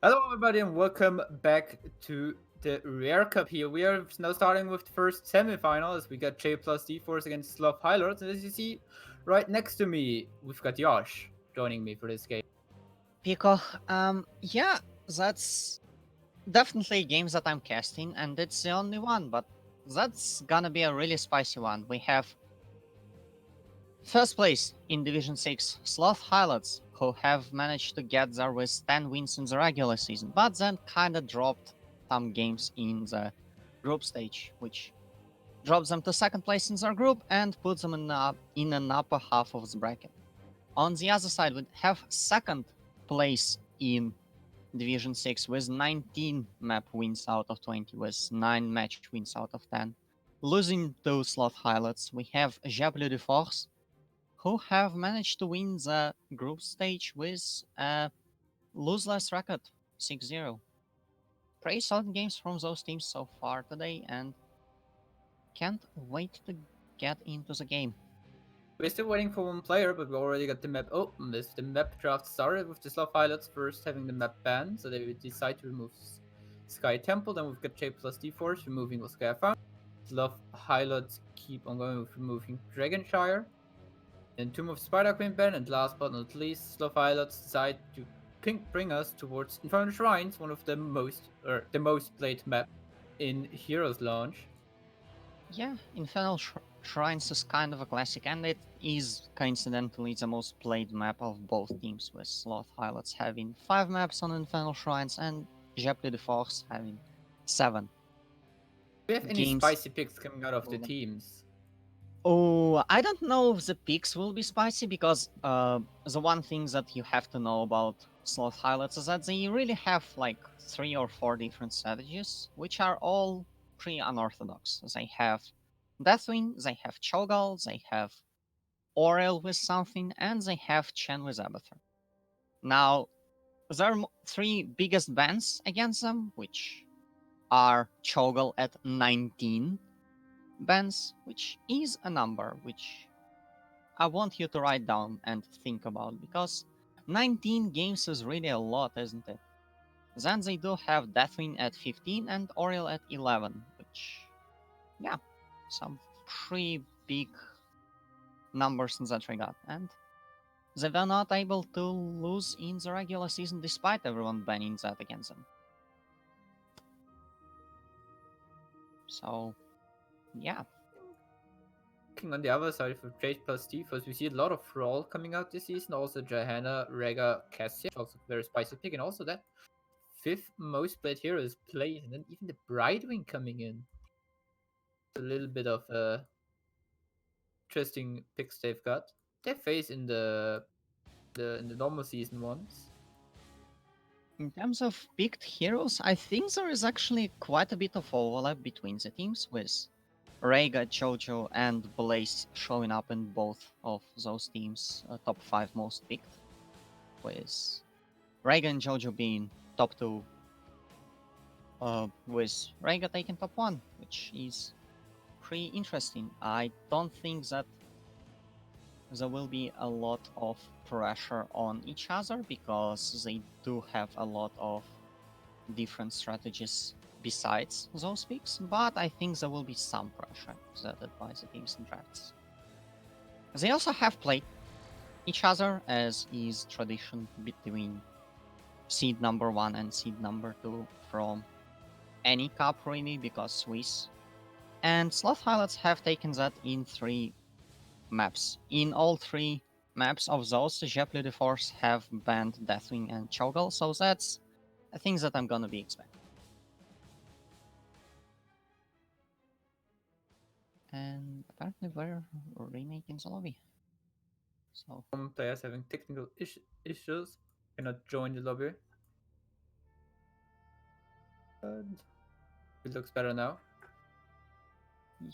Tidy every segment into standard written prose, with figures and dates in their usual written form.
Hello, everybody, and welcome back to the Rare Cup here. We are now starting with the first semifinal as we got J plus D Force against Sloth Highlords. And as you see right next to me, we've got Yash joining me for this game. Pico, yeah, that's definitely games that I'm casting, and it's the only one, but that's gonna be a really spicy one. We have first place in Division 6, Sloth Highlords, who have managed to get there with 10 wins in the regular season, but then kinda dropped some games in the group stage, which drops them to second place in their group and puts them in an upper half of the bracket. On the other side, we have second place in Division 6 with 19 map wins out of 20, with 9 match wins out of 10. Losing to Sloth Highlights, we have Jablu de Force, who have managed to win the group stage with a loseless record 6-0. Pretty solid games from those teams so far today, and can't wait to get into the game. We're still waiting for one player, but we already got the map open. The map draft started with the Sloth Highlords first having the map banned, so they would decide to remove Sky Temple. Then we've got J plus D Force removing Sky Found. Sloth Highlords keep on going with removing Dragonshire. Then Tomb of Spider Queen ban, and last but not least, Sloth Highlords decide to bring us towards Infernal Shrines, one of the most played map in Heroes launch. Yeah, Infernal Shrines is kind of a classic, and it is coincidentally the most played map of both teams, with Sloth Highlights having 5 maps on Infernal Shrines and Jepli de Force having 7 Do we have any games. spicy picks coming out of the teams? Oh, I don't know if the picks will be spicy because the one thing that you have to know about Sloth Highlights is that they really have like 3 or 4 different strategies, which are all pretty unorthodox. They have Deathwing, they have Cho'Gall, they have Oriel with something, and they have Chen with Abathur. Now, there are 3 biggest bans against them, which are Cho'Gall at 19 bans, which is a number which I want you to write down and think about, because 19 games is really a lot, isn't it? Then they do have Deathwing at 15 and Oriel at 11, which, yeah, some pretty big numbers in that regard. And they were not able to lose in the regular season despite everyone banning that against them. So, yeah. Looking on the other side for J plus D Force, we see a lot of Thrall coming out this season. Also, Johanna, Rega, Cassia, also very spicy pick, and also that fifth most played hero is played, and then even the Brightwing coming in. A little bit of interesting picks they've got. They face in the normal season ones. In terms of picked heroes, I think there is actually quite a bit of overlap between the teams, with Rega, Jojo, and Blaze showing up in both of those teams' top 5 most picked, with Rega and Jojo being top 2, with Rega taking top 1, which is pretty interesting. I don't think that there will be a lot of pressure on each other because they do have a lot of different strategies besides those picks, but I think there will be some pressure exerted by the teams in drafts. They also have played each other, as is tradition between seed number 1 and seed number 2 from any cup, really, because Swiss. And Sloth Highlights have taken that in 3 maps. In all 3 maps of those, Jepli de Force have banned Deathwing and Cho'Gall, so that's a thing that I'm gonna be expecting. And apparently we're remaking the lobby. So Some players having technical issues cannot join the lobby. And it looks better now.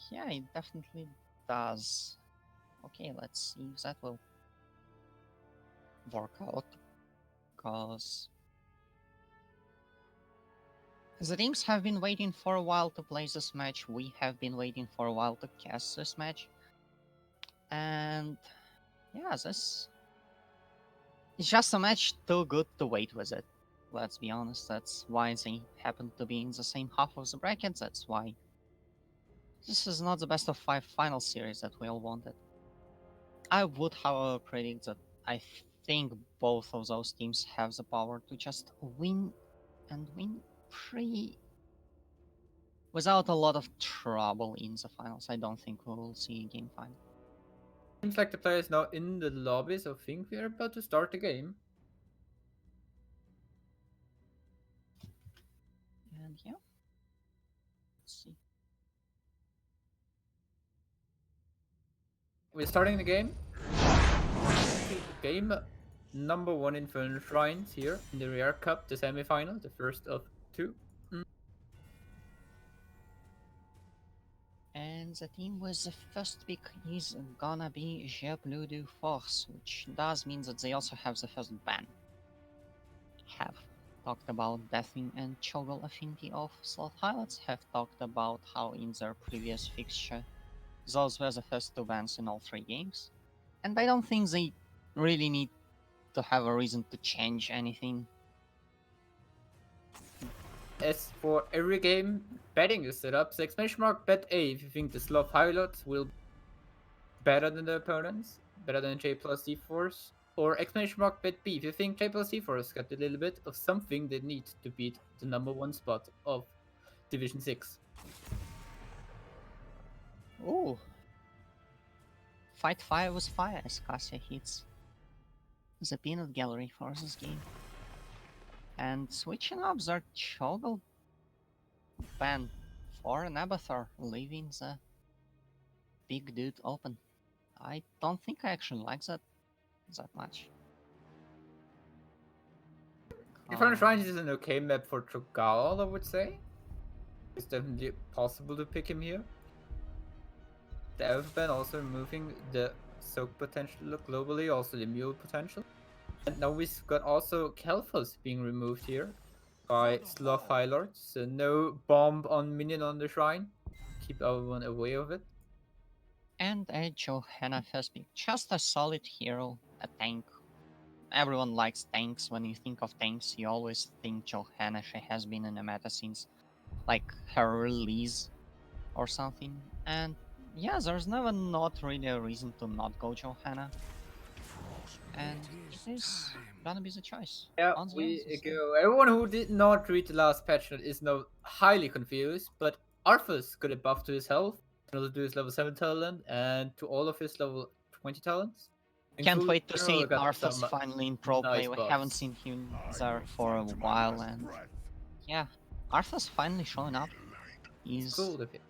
yeah, it definitely does. Okay, let's see if that will work out. Because the teams have been waiting for a while to play this match. We have been waiting for a while to cast this match. And yeah, this is just a match too good to wait with it. Let's be honest, that's why they happen to be in the same half of the bracket. That's why this is not the best of 5 final series that we all wanted. I would, however, predict that I think both of those teams have the power to just win and win pretty without a lot of trouble in the finals. I don't think we will see game 5. Seems like the player is now in the lobby, so I think we're about to start the game. And yeah, let's see. We're starting the game. Game number 1 Infernal Shrines here in the Rare Cup, the semi-final, the first of 2. And the team with the first pick is gonna be Je Bleu du Force, which does mean that they also have the first ban. Have talked about Deathwing and Cho'Gall affinity of Sloth Highlords, have talked about how in their previous fixture those were the first 2 bans in all 3 games. And I don't think they really need to have a reason to change anything. As for every game, betting is set up. So exclamation mark bet A if you think the Sloth Highlords will be better than the opponents, better than J plus D Force. Or exclamation mark bet B if you think J plus D Force got a little bit of something they need to beat the number 1 spot of Division 6. Ooh. Fight fire with fire as Cassia hits the peanut gallery for this game. And switching up their Cho'Gall ban for an Abathur, leaving the big dude open. I don't think I actually like that much. Infernal Shrines is an okay map for Cho'Gall, I would say. It's definitely possible to pick him here. The Elf ban also removing the soak potential globally, also the mule potential. And now we've got also Kel'Thuz's being removed here by Sloth Highlords, so no bomb on minion on the shrine. Keep everyone away of it. And a Johanna first pick, just a solid hero, a tank. Everyone likes tanks. When you think of tanks, you always think Johanna. She has been in the meta since like her release or something. And yeah, there's never not really a reason to not go Johanna. And it is gonna be the choice. Yeah, On the we Oasis. go. Everyone who did not read the last patch note is now highly confused, but Arthas got a buff to his health, in order to his level 7 talent, and to all of his level 20 talents. Can't wait to see Got Arthas some finally in pro play. nice We buffs. haven't seen him there for a while, and yeah, Arthas finally showing up. He's cool to fix.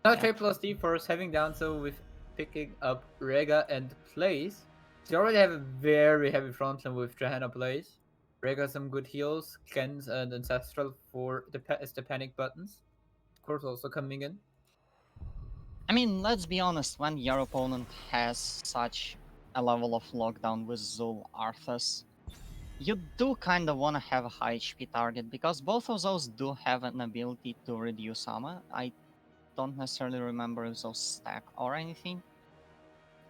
Now Yeah. J plus D Force having done so with picking up Rega and Plays. They already have a very heavy frontline with Johanna Plays. Rega some good heals, Cleanse and Ancestral for as the panic buttons. Of course also coming in. I mean, let's be honest, when your opponent has such a level of lockdown with Zul Arthas, you do kind of want to have a high HP target, because both of those do have an ability to reduce armor. I don't necessarily remember if those stack or anything,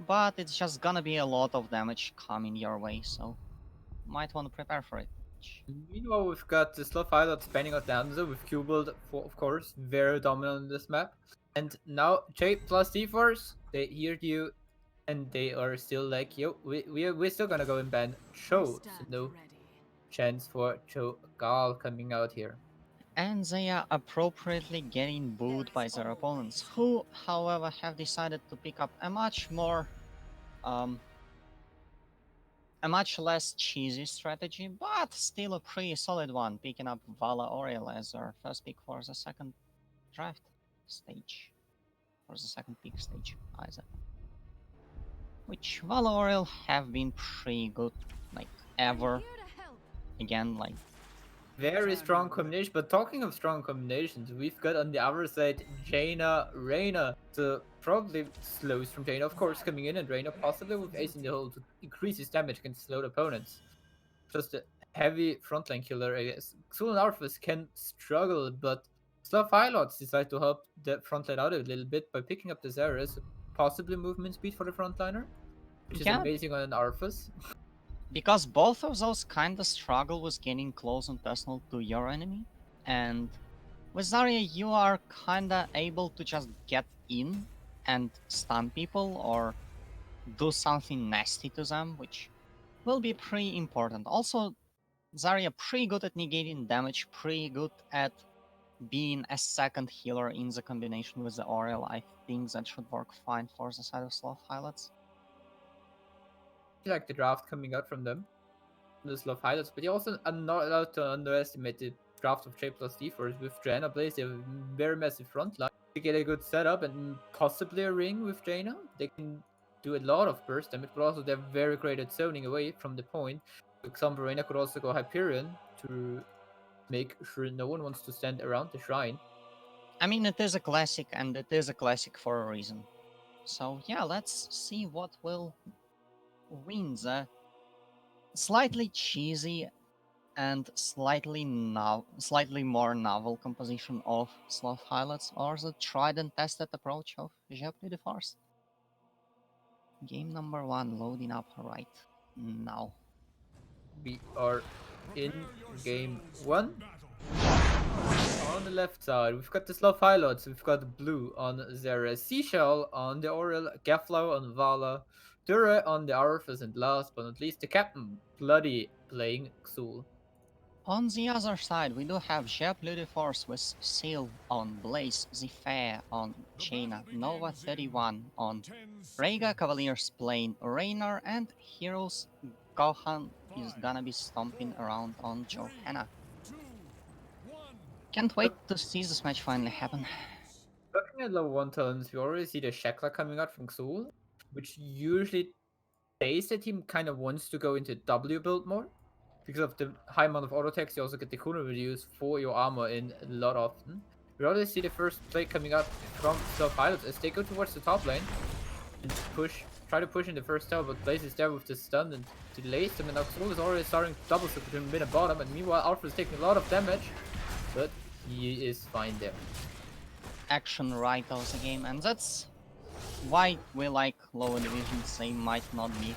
but it's just gonna be a lot of damage coming your way, so might want to prepare for it. Meanwhile, we've got the Sloth Pilot spanning out Danzo with Q-Build, of course, very dominant on this map. And now J plus D Force, they heard you, and they are still like, yo, we're still gonna go and ban Cho. So no chance for Cho'Gall coming out here. And they are appropriately getting booed by their opponents, who, however, have decided to pick up a much more, a much less cheesy strategy, but still a pretty solid one, picking up Vala Oriel as their first pick for the second draft stage, or the second pick stage, either. Which Vala Oriel have been pretty good, like, ever. Again, like, Very strong combination, but talking of strong combinations, we've got on the other side Jaina, Reyna. So probably slows from Jaina, of course, coming in, and Reyna possibly with Ace in the hole to increase his damage against slowed opponents. Just a heavy frontline killer, I guess. Xul and Arthas can struggle, but Sloth Highlords decide to help the frontline out a little bit by picking up the Zera's, possibly movement speed for the frontliner, which is Yeah. amazing on an Arthas. Because both of those kinda struggle with getting close and personal to your enemy, and with Zarya you are kinda able to just get in and stun people or do something nasty to them, which will be pretty important. Also, Zarya pretty good at negating damage, pretty good at being a second healer in the combination with the Oriel. I think that should work fine for the side of Sloth Highlights. I like the draft coming out from them, the Sloth Highlights, but you also are not allowed to underestimate the draft of J plus D4s with Jaina Blaze. They have a very massive front line. To get a good setup and possibly a ring with Jaina, they can do a lot of burst damage, but also they're very great at zoning away from the point. For example, Reina could also go Hyperion to make sure no one wants to stand around the shrine. I mean, it is a classic, and it is a classic for a reason. So yeah, let's see what will win the slightly cheesy and slightly more novel composition of Sloth Highlights, or the tried and tested approach of Jeopardy the Force. Game number 1 loading up right now. We are in game 1. On the left side, we've got the Sloth Highlords, we've got blue on their Seashell, on the Oriel, Gafflow on Vala, Dura on the Arthas, and last but not least, the Captain, Bloody, playing Xul. On the other side, we do have Jeopardy the Force with Seal on Blaze, the Fair on Jaina, Nova 31 on Rhaegar, Cavaliers playing Raynor, and Heroes Gohan is gonna be stomping around on Johanna. Can't wait to see this match finally happen. Looking at level 1 talents, we already see the Shackler coming out from Xul, which usually says that he kind of wants to go into W build more. Because of the high amount of auto attacks, you also get the cooldown reduce for your armor in a lot often. We already see the first play coming up from Sloth Highlights as they go towards the top lane and try to push in the first tower, but Blaze is there with the stun and delays them, and Xul is already starting to double stick between mid and bottom, and meanwhile Alpha is taking a lot of damage, but he is fine there. Action right of the game, and that's why we like lower divisions. They might not be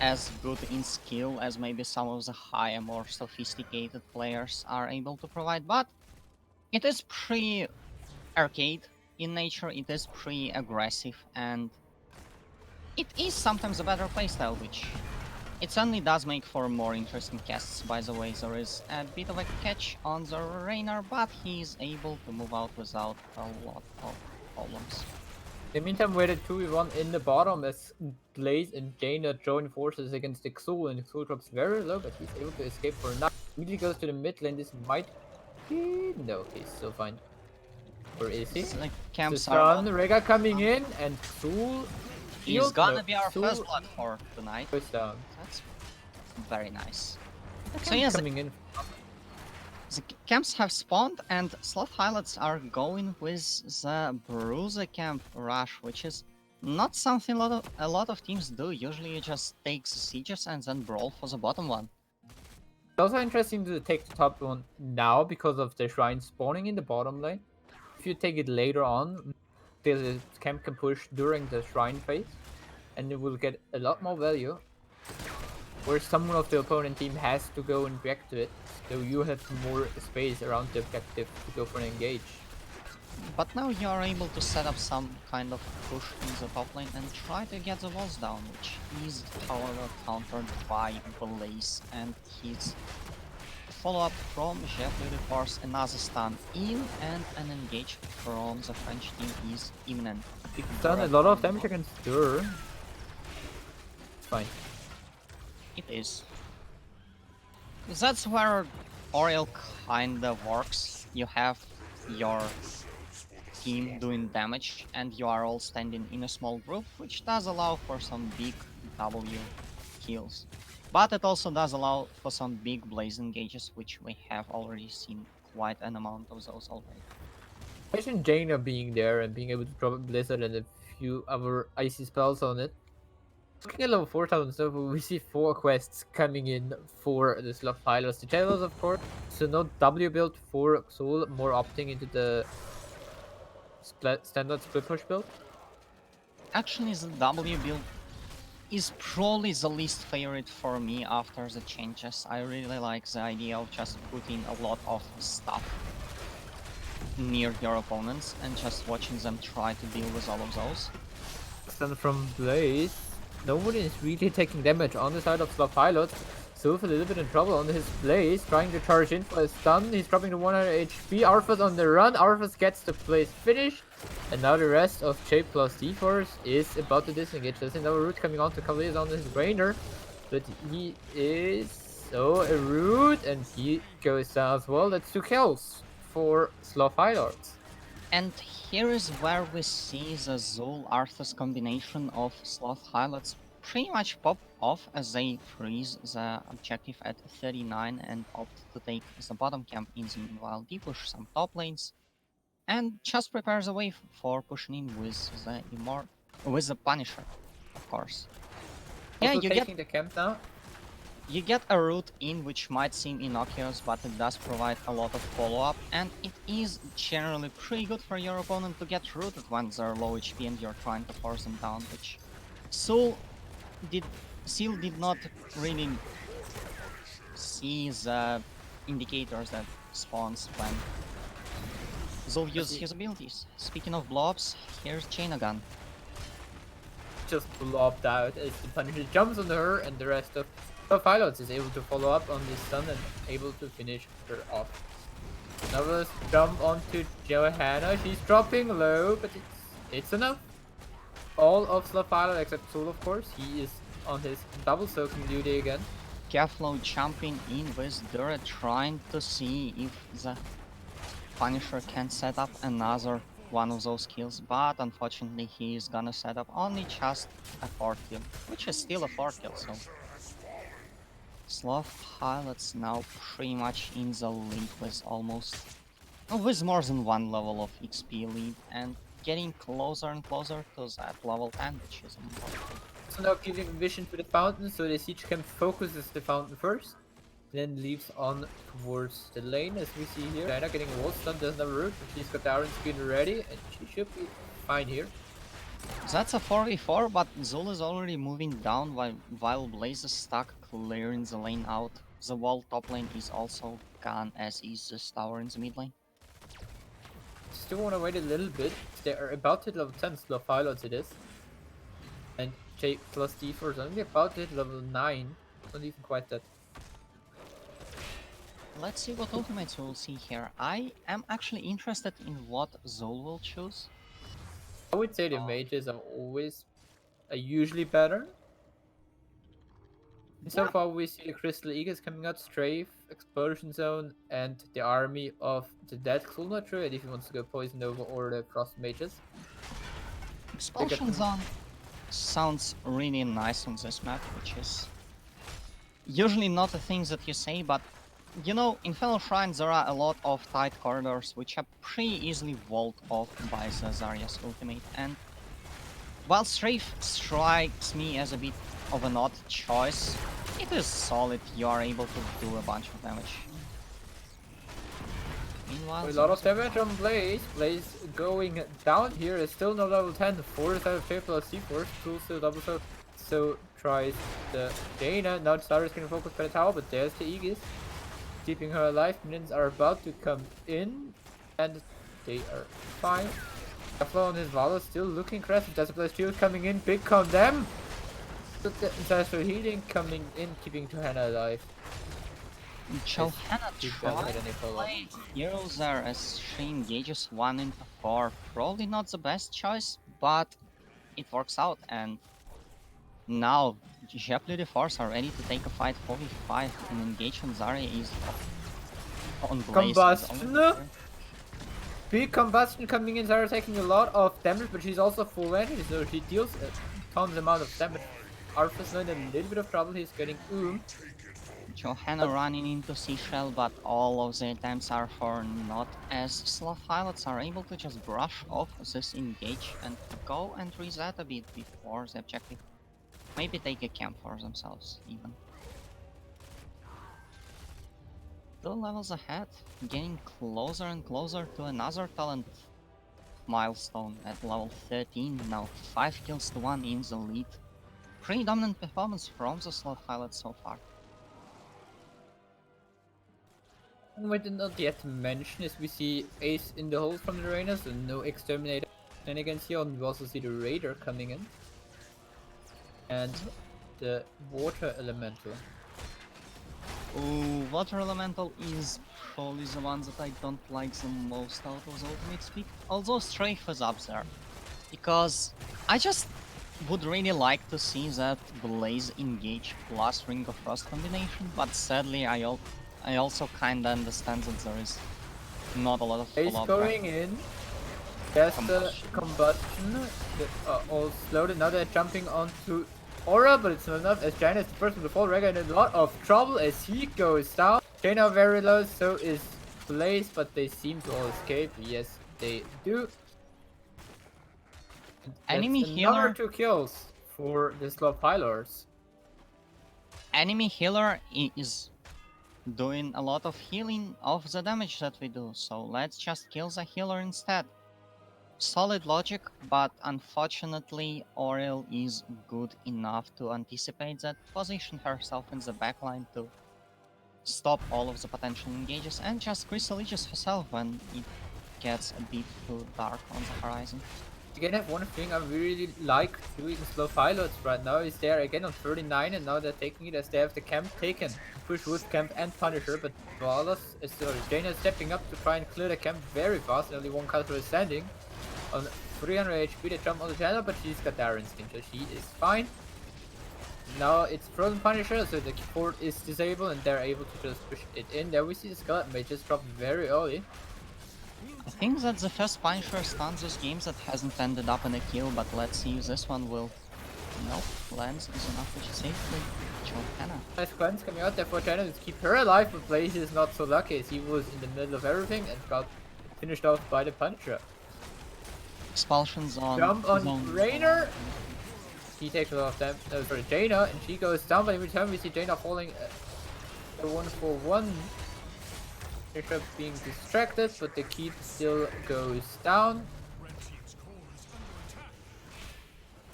as good in skill as maybe some of the higher, more sophisticated players are able to provide, but it is pretty arcade in nature, it is pretty aggressive, and it is sometimes a better playstyle, which it certainly does make for more interesting casts. By the way, there is a bit of a catch on the Raynor, but he's able to move out without a lot of problems. In the meantime, we're at 2v1 in the bottom as Blaze and Jaina join forces against the Xul, and Xul drops very low, but he's able to escape for now. Immediately goes to the mid lane. This might be... No, he's still fine. Or is he? The The camps are Sun, Rega coming in, and Xul... He's gonna no, be our Xul first blood for tonight. goes down. That's very nice. So So yes, coming in. the camps have spawned, and Sloth Highlights are going with the Bruiser camp rush, which is not something a lot of teams do. Usually you just take the sieges and then brawl for the bottom one. It's also interesting to take the top one now because of the shrine spawning in the bottom lane. If you take it later on, the camp can push during the shrine phase, and it will get a lot more value. Where someone of the opponent team has to go and react to it, so you have more space around the objective to go for an engage. But now you are able to set up some kind of push in the top lane and try to get the walls down, which is however countered by Blaze and his follow-up from Jeopardy the Force, another stun in, and an engage from the French team is imminent. It's done a lot of damage against Dur. It's fine. It is. That's where Oriel kinda works. You have your team doing damage, and you are all standing in a small group, which does allow for some big W kills. But it also does allow for some big blaze engages, which we have already seen quite an amount of those already. Imagine Jaina being there and being able to drop a Blizzard and a few other icy spells on it. Looking at level 4000 stuff, we see 4 quests coming in for the Sloth Highlights. The channels, of course, so no W build for Xul, more opting into the standard split push build. Actually, the W build is probably the least favorite for me after the changes. I really like the idea of just putting a lot of stuff near your opponents and just watching them try to deal with all of those. Stun from Blaze. Nobody is really taking damage on the side of Sloth Highlords. Sylph a little bit in trouble on his Blaze, trying to charge in for a stun. He's dropping to 100 HP. Arthas on the run. Arthas gets the Blaze finished. And now the rest of J plus D-Force is about to disengage. There's another root coming on to Cavaliers on his Brainer. But he is so a root, and he goes down as well. That's 2 kills for Sloth Highlords. And here is where we see the Zul Arthas combination of Sloth Highlights pretty much pop off as they freeze the objective at 39 and opt to take the bottom camp in the meanwhile, depush some top lanes, and just prepare the way for pushing in with the Punisher, of course. Yeah, Also you taking the camp now. You get a route in which might seem innocuous, but it does provide a lot of follow-up, and it is generally pretty good for your opponent to get rooted when they're low HP and you're trying to force them down, which Seal did not really see the indicators that spawns when Zul uses his abilities. Speaking of blobs, here's Chainagun. Just blobbed out as the Punisher jumps on her, and the rest of Highlords is able to follow up on this stun and able to finish her off. Another jump onto Johanna. She's dropping low, but it's enough. All of Sloth Highlord except Soul, of course. He is on his double soaking duty again. Keflo jumping in with Dura, trying to see if the Punisher can set up another one of those kills, but unfortunately he is gonna set up only just a 4th kill, which is still a 4th kill, so Sloth Highlights now pretty much in the lead with more than one level of XP lead and getting closer and closer to that level 10, which is important. So now giving vision to the fountain, so the siege camp focuses the fountain first, then leaves on towards the lane, as we see here. Diana getting a wall stun, doesn't have a root, but she's got the Iron Skin ready, and she should be fine here. That's a 4v4, but Zul is already moving down while Blaze is stuck clearing the lane out. The wall top lane is also gone, as is the tower in the mid lane. Still want to wait a little bit. They are about to hit level 10 Sloth Highlords it is. And J plus D4 is only about to hit level 9. Not even quite that. Let's see what ultimates we'll see here. I am actually interested in what Zul will choose. I would say the mages are usually better. And so far we see the Crystal Eagles coming out, Strafe, Explosion Zone, and the army of the Dead Cthulhu. Not sure if he wants to go Poison Nova or the Frost Mages. Explosion Zone sounds really nice on this map, which is usually not the things that you say, but you know, in Fellow Shrines there are a lot of tight corridors which are pretty easily walled off by the Zarya's ultimate, and while Strafe strikes me as a bit of an odd choice, it is solid. You are able to do a bunch of damage. Meanwhile, a lot of damage on Blaze. Blaze going down here is still not level 10. 4 is out of J plus C4. Tool still double so tries the Jaina. Now Star is going to focus by the tower, but there's the Aegis. Keeping her alive. Minions are about to come in, and they are fine. Kefla on his Valor still looking aggressive. There's a Blaze shield coming in. Big condemn. Disaster healing coming in, keeping Johanna alive. Johanna tried heroes there as she engages 1 into 4. Probably not the best choice, but it works out, and now Jeplu the Force are ready to take a fight 4v5 and engage on Zarya is on Blaze. Combustion! Big combustion coming in, Zarya taking a lot of damage, but she's also full energy, so she deals a tons amount of damage. Arthas now in a little bit of trouble, he's getting Johanna running into Seashell, but all of the attempts are for naught, as Sloth Highlights are able to just brush off this engage and go and reset a bit before the objective. Maybe take a camp for themselves, even. 2 levels ahead, getting closer and closer to another talent milestone at level 13, now 5 kills to 1 in the lead. pretty dominant performance from the Sloth Highlights so far. And we did not yet mention is we see Ace in the hole from the Reyna, so no Exterminator shenanigans here, and we also see the Raider coming in. And the Water Elemental. Oh, Water Elemental is probably the one that I don't like the most out of the ultimate speed. Although Strafe is up there. Because I just would really like to see that Blaze engage plus Ring of Frost combination, but sadly I also kinda understand that there is not a lot of Ace follow-up. going in. There's the combustion. All slowed, and now they're jumping onto Aura, but it's not enough as Jaina is the first one to fall. Rega in a lot of trouble as he goes down. Jaina very low, so is Blaze, but they seem to all escape. Yes, they do. Enemy That's healer. another 2 kills for the Sloth Highlords. Enemy healer is doing a lot of healing of the damage that we do, so let's just kill the healer instead. Solid logic, but unfortunately Oriel is good enough to anticipate that, position herself in the backline to stop all of the potential engages, and just Crystal Aegis herself when it gets a bit too dark on the horizon. Again, I have one thing I really like doing Sloth Highlords right now is they're again on 39, and now they're taking it as they have the camp taken. Push with camp and Punisher, but Jaina is stepping up to try and clear the camp very fast. Only one customer is standing. On 300 HP, they jump on the channel, but she's got Darren Skin, so she is fine. Now it's Frozen Punisher, so the port is disabled, and they're able to just push it in. There we see the Skeleton Mage just drop very early. I think that's the first Punisher stun those games that hasn't ended up in a kill, but let's see if this one will. Nope, lands is enough to safely kill Hannah. Nice cleanse coming out there for China to keep her alive, but Blaze is not so lucky as he was in the middle of everything and got finished off by the Punisher. Expulsions on. Jump on Rainer. He takes a lot of damage. No, sorry, Jaina, and she goes down, but in return we see Jaina falling the 1-for-1. Bishop being distracted, but the keep still goes down.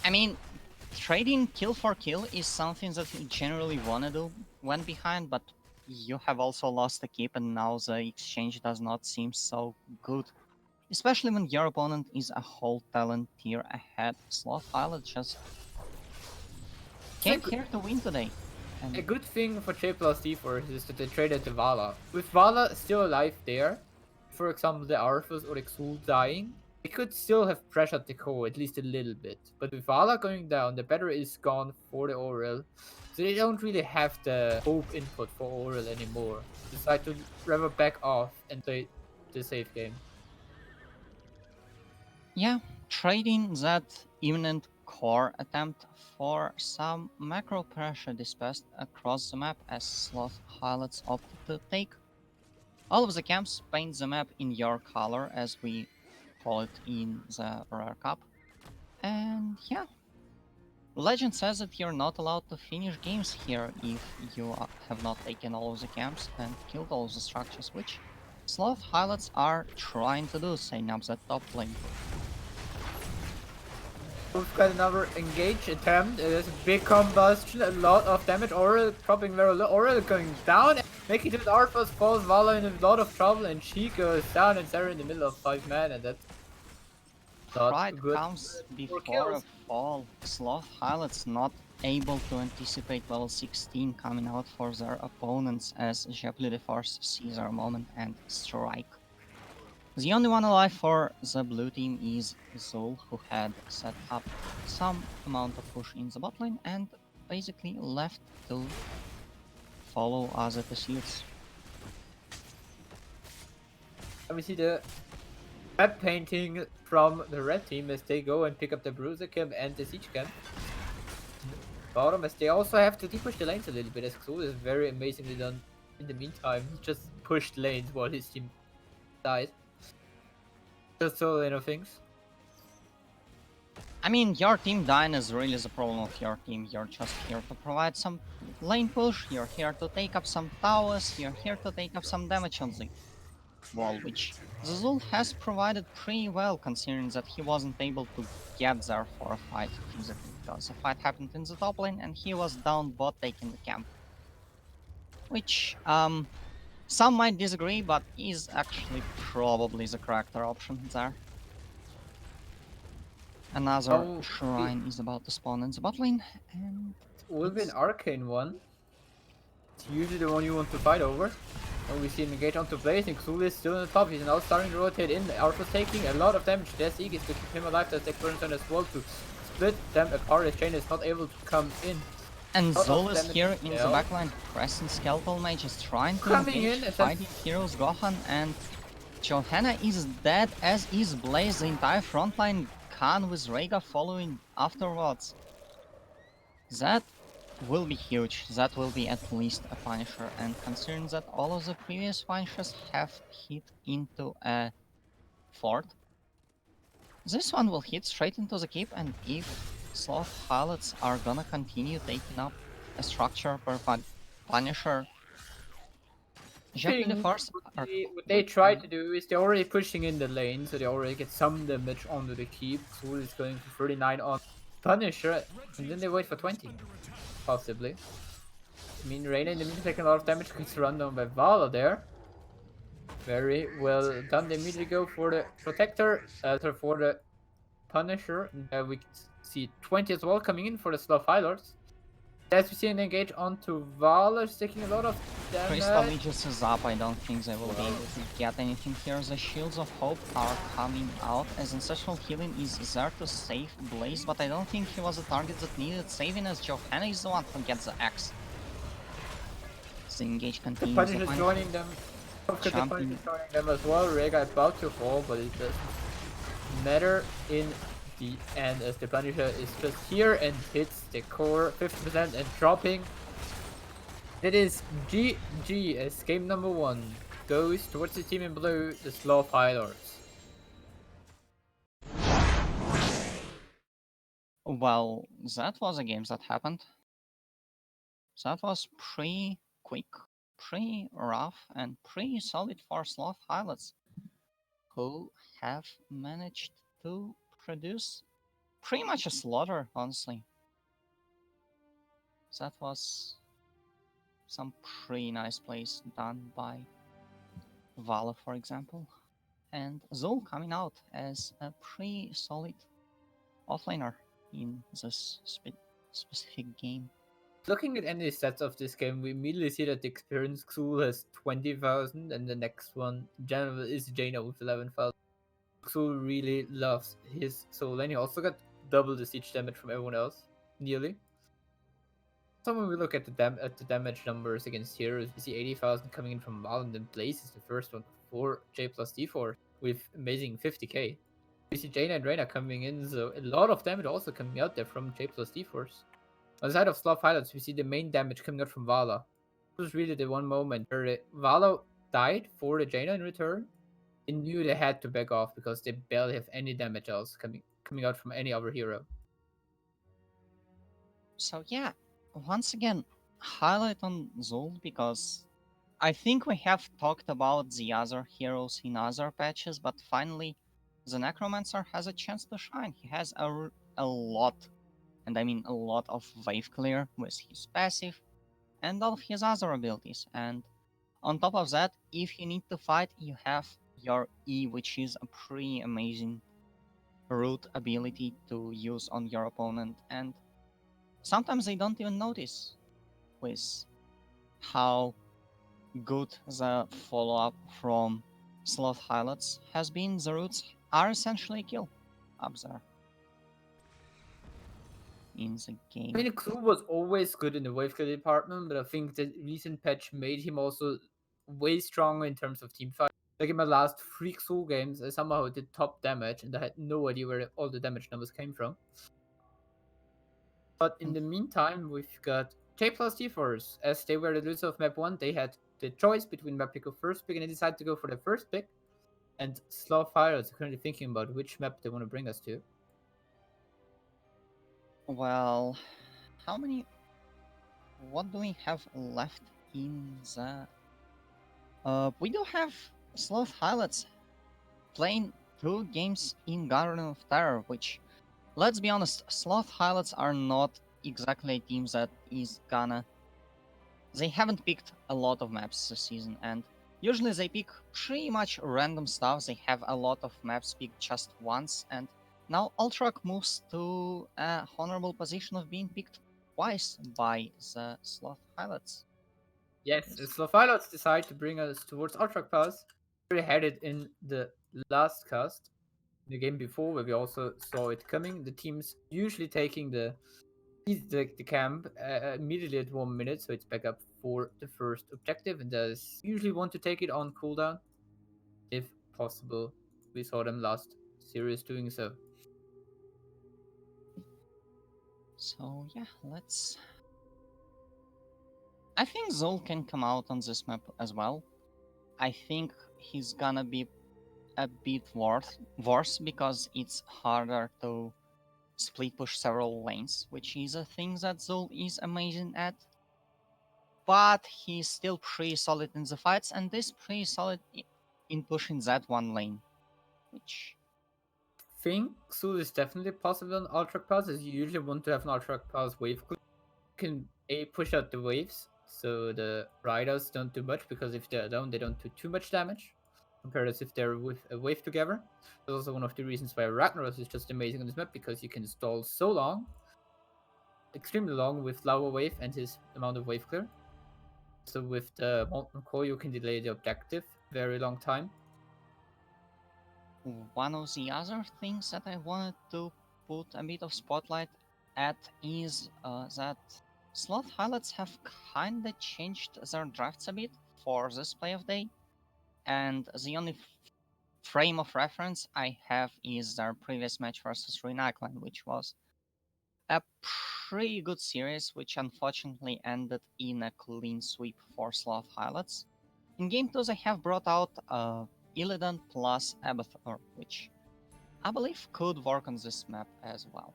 I mean, trading kill for kill is something that you generally wanna do when behind, but you have also lost the keep and now the exchange does not seem so good. Especially when your opponent is a whole talent tier ahead. Sloth Pilot just came here to win today. And a good thing for J plus D4 is that they traded the Vala. With Vala still alive there, for example the Arthas or the Xul dying, they could still have pressured the core at least a little bit. But with Vala going down, the battery is gone for the Aurel, so they don't really have the hope input for Aurel anymore. Decide to rather back off and play the safe game. yeah, trading that imminent core attempt for some macro pressure dispersed across the map as Sloth Highlights opted to take. All of the camps paint the map in your color, as we call it in the Rare Cup. And yeah, Legend says that you're not allowed to finish games here if you have not taken all of the camps and killed all of the structures, which Sloth Highlights are trying to do, setting up that top lane. We've got another engage attempt. There's a big combustion, a lot of damage. Aurel dropping very low. Aurel going down, making it Arthas falls. Vala in a lot of trouble, and she goes down, and Sarah in the middle of 5 men, and that's not Pride good. comes before a fall. Sloth Highlights not able to anticipate level 16 coming out for their opponents as Jepli the Force sees our moment and strike. The only one alive for the blue team is Zul, who had set up some amount of push in the bot lane and basically left to follow other pursuits. And we see the map painting from the red team as they go and pick up the Bruiser camp and the Siege camp. Bottom as they also have to push the lanes a little bit, as Xul is very amazingly done in the meantime. He just pushed lanes while his team died. Just so little things. I mean, your team dying is really the problem of your team. You're just here to provide some lane push, you're here to take up some towers, you're here to take up some damage on the wall, which Zul has provided pretty well considering that he wasn't able to get there for a fight physically. because a fight happened in the top lane and he was down bot taking the camp. Which, some might disagree, but is actually probably the correcter option there. Another Oh, shrine is about to spawn in the bot lane, and it will be an it's arcane one. It's usually the one you want to fight over. And we see him engage onto Blaze, and Xul is still on the top. He's now starting to rotate in. Alpha's taking a lot of damage. There's Aegis to keep him alive. There's Explosion as well to split them apart. His chain is not able to come in. and Lot of Zol is damage here in the still. backline, pressing Skeletal Mage is trying to Coming engage in and fighting heroes Gohan, and Johanna is dead, as is Blaze. The entire frontline Khan with Rhaegar following afterwards. That will be huge. That will be at least a Punisher, and considering that all of the previous Punishers have hit into a fort, this one will hit straight into the keep, and if Sloth Pilots are gonna continue taking up a structure per Punisher, jumping the force are What they try to do is they're already pushing in the lane, so they already get some damage onto the keep. Xul is going for 39 on Punisher, and then they wait for 20, possibly. I mean, Reyna in the meantime taking a lot of damage, gets run down by Vala there. Very well done. They immediately go for the Protector, for the Punisher. And, we see 20 as well coming in for the Sloth Highlords. As we see an engage onto Vala, taking a lot of Crystal damage. Aegis is up. I don't think they will be able to get anything here. The Shields of Hope are coming out, as Ancestral Healing is there to save Blaze, but I don't think he was a target that needed saving, as Johanna is the one who gets the axe. The engage The continues. Punisher is joining them. The Punisher is joining them as well. Rhaegar about to fall, but it doesn't matter in the end, as the Punisher is just here and hits the core 50% and dropping. It is GG, as game number 1 goes towards the team in blue, the Sloth Highlords. Well, that was a game that happened. That was pretty quick, pretty rough, and pretty solid for Sloth Pilots, who have managed to produce pretty much a slaughter, honestly. That was some pretty nice plays done by Vala, for example. And Zul coming out as a pretty solid offlaner in this specific game. Looking at any stats of this game, we immediately see that the experience Xul has 20,000, and the next one, general, is Jaina with 11,000. Xul really loves his soul lane. He also got double the siege damage from everyone else, nearly. So when we look at the damage numbers against heroes, we see 80,000 coming in from Val, and then Blaze is the first one for J plus D4 with amazing 50k. We see Jaina and Reyna coming in, so a lot of damage also coming out there from J plus D4s. On the side of Sloth Highlights, we see the main damage coming out from Vala. This was really the one moment where Vala died for the Jaina in return. They knew they had to back off because they barely have any damage else coming out from any other hero. So yeah, once again, highlight on Zul, because I think we have talked about the other heroes in other patches, but finally the Necromancer has a chance to shine. He has a lot, and I mean a lot, of wave clear with his passive and all of his other abilities. And on top of that, if you need to fight, you have your E, which is a pretty amazing root ability to use on your opponent, and sometimes they don't even notice with how good the follow-up from Sloth Highlights has been. The roots are essentially a kill up there in the game. I mean, Xul was always good in the wave kill department, but I think the recent patch made him also way stronger in terms of team fight. Like in my last 3 Xul games, I somehow did top damage, and I had no idea where all the damage numbers came from. But in the meantime, we've got J plus D4s. As they were the loser of map 1, they had the choice between map pick or first pick, and they decided to go for the first pick. And Sloth Pirates are currently thinking about which map they want to bring us to. Well, how many... what do we have left in the... we do have Sloth Highlights playing 2 games in Garden of Terror, which let's be honest, Sloth Highlights are not exactly a team that is gonna. They haven't picked a lot of maps this season, and usually they pick pretty much random stuff. They have a lot of maps picked just once, and now Ultrac moves to a honorable position of being picked twice by the Sloth Highlights. Yes, the Slophilots decide to bring us towards Ultra Pass. We had it in the last cast, the game before, where we also saw it coming. The teams usually taking the camp immediately at 1 minute, so it's back up for the first objective, and does usually want to take it on cooldown if possible. We saw them last series doing so. So yeah, let's. I think Zol can come out on this map as well. I think he's gonna be a bit worse because it's harder to split push several lanes, which is a thing that Zul is amazing at. But he's still pretty solid in the fights, and is pretty solid in pushing that one lane, which Think Sul is definitely possible on Ultra Pass, as you usually want to have an Ultra Pass wave clear. Can push out the waves, so the riders don't do much, because if they're down, they don't do too much damage compared as if they're with a wave together. That's also one of the reasons why Ragnaros is just amazing on this map, because you can stall so long, extremely long, with Lava Wave and his amount of wave clear. So with the Molten Core, you can delay the objective very long time. one of the other things that I wanted to put a bit of spotlight at is that Sloth Highlights have kinda changed their drafts a bit for this play of day, and the only frame of reference I have is their previous match versus Ruinakland, which was a pretty good series, which unfortunately ended in a clean sweep for Sloth Highlights. In Game 2, they have brought out Illidan plus Abathur, which I believe could work on this map as well.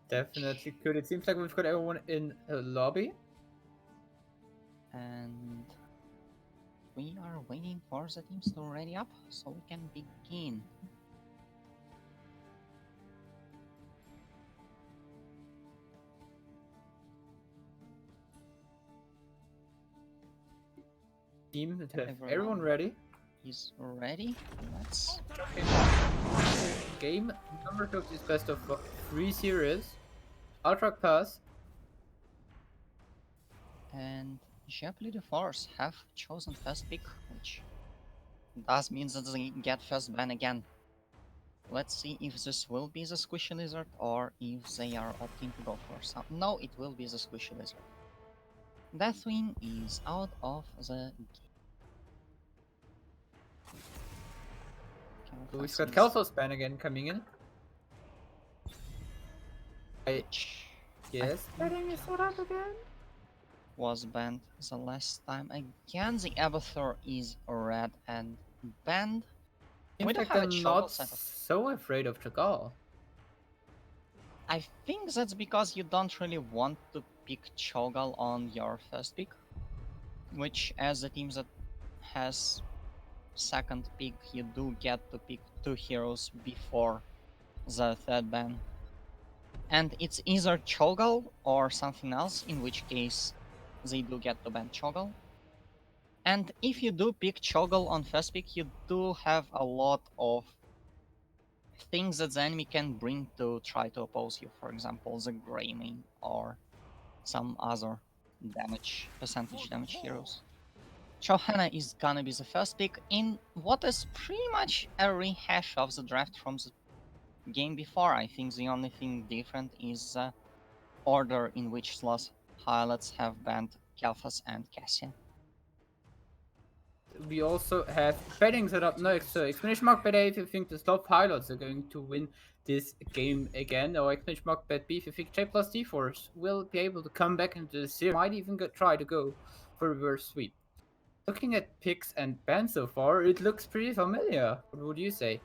Definitely could. It seems like we've got everyone in a lobby. And we are waiting for the teams to ready up so we can begin. Team to have everyone ready. Is ready. Let's. Game number 2 is best of 3 series. Ultra Pass. And Jeopardy the Force have chosen first pick, which does mean that they get first ban again. Let's see if this will be the Squishy Lizard or if they are opting to go for some. No, it will be the Squishy Lizard. Deathwing is out of the game. We've got Kelso's ban again coming in. Yes, betting is what up again. Was banned the last time. Again, the Abathur is red and banned. In fact, I'm not so afraid of Chagall. I think that's because you don't really want to pick Cho'Gall on your first pick, which as the team that has second pick, you do get to pick 2 heroes before the third ban. And it's either Cho'Gall or something else, in which case they do get to ban Cho'Gall. And if you do pick Cho'Gall on first pick, you do have a lot of things that the enemy can bring to try to oppose you. For example, the Greymane or some other percentage damage heroes. Johanna is gonna be the first pick in what is pretty much a rehash of the draft from the game before. I think the only thing different is the order in which Sloth Highlights have banned Kelphas and Cassia. We also have betting set up next. So exclamation mark bet A if you think the Sloth Highlights are going to win this game again, or exclamation mark bet B if you think J plus D Force will be able to come back into the series. Might even try to go for reverse sweep. Looking at picks and bans so far, it looks pretty familiar. What would you say?